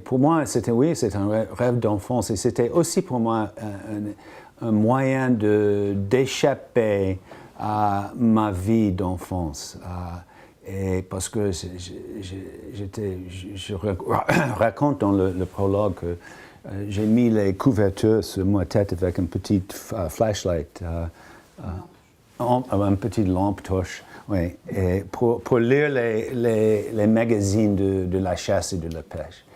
pour moi, oui, c'est un rêve d'enfance et c'était aussi pour moi un moyen d'échapper à ma vie d'enfance. Et parce que je raconte dans le prologue que j'ai mis les couvertures sur ma tête avec une petite flashlight, une petite lampe torche, oui, et pour lire les magazines de la chasse et de la pêche.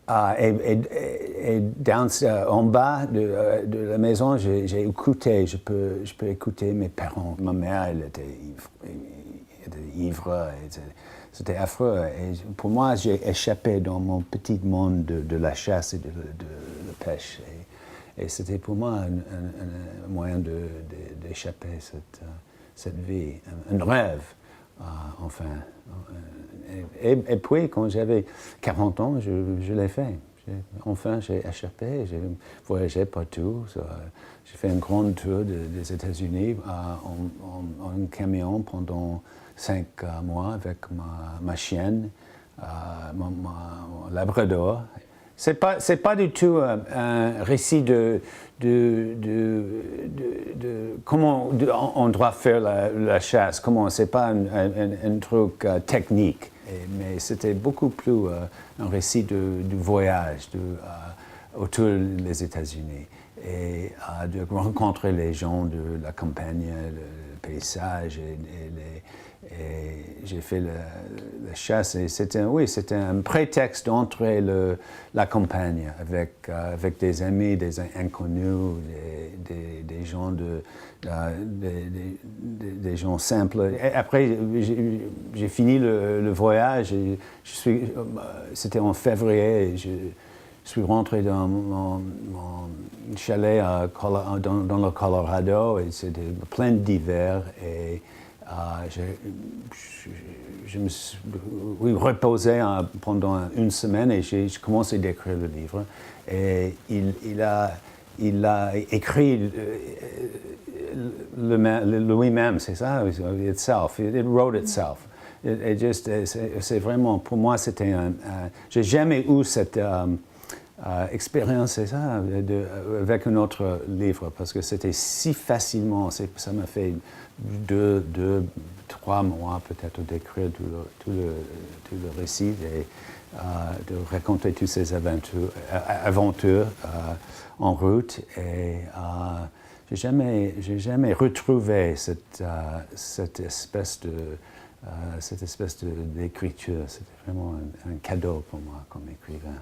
En bas de la maison, j'ai écouté, je peux écouter mes parents. Ma mère, elle était ivre, c'était affreux. Et pour moi, j'ai échappé dans mon petit monde de la chasse et de la pêche. Et c'était pour moi un moyen d'échapper cette vie, un rêve, enfin. Et puis, quand j'avais 40 ans, je l'ai fait. Enfin, j'ai échappé, j'ai voyagé partout. J'ai fait un grand tour des États-Unis en camion pendant 5 mois avec ma chienne, mon labrador. C'est pas du tout un récit de comment on doit faire la chasse. C'est pas un truc technique, mais c'était beaucoup plus un récit du voyage autour des États-Unis et de rencontrer les gens de la campagne, le paysage et j'ai fait la chasse et c'était un prétexte d'entrer la campagne avec des amis, des inconnus, des gens des gens simples. Et après, j'ai fini le voyage et c'était en février et je suis rentré dans mon chalet dans le Colorado et c'était plein d'hiver et je me suis reposé pendant une semaine et j'ai commencé à écrire le livre. Et il a écrit lui-même, c'est ça, itself. It wrote itself. C'est vraiment, pour moi, c'était j'ai jamais eu cette expérience, c'est ça, avec un autre livre, parce que c'était si facilement, ça m'a fait 3 mois peut-être d'écrire tout le récit et de raconter toutes ces aventures en route. Et j'ai jamais retrouvé cette espèce d'écriture. C'était vraiment un cadeau pour moi comme écrivain.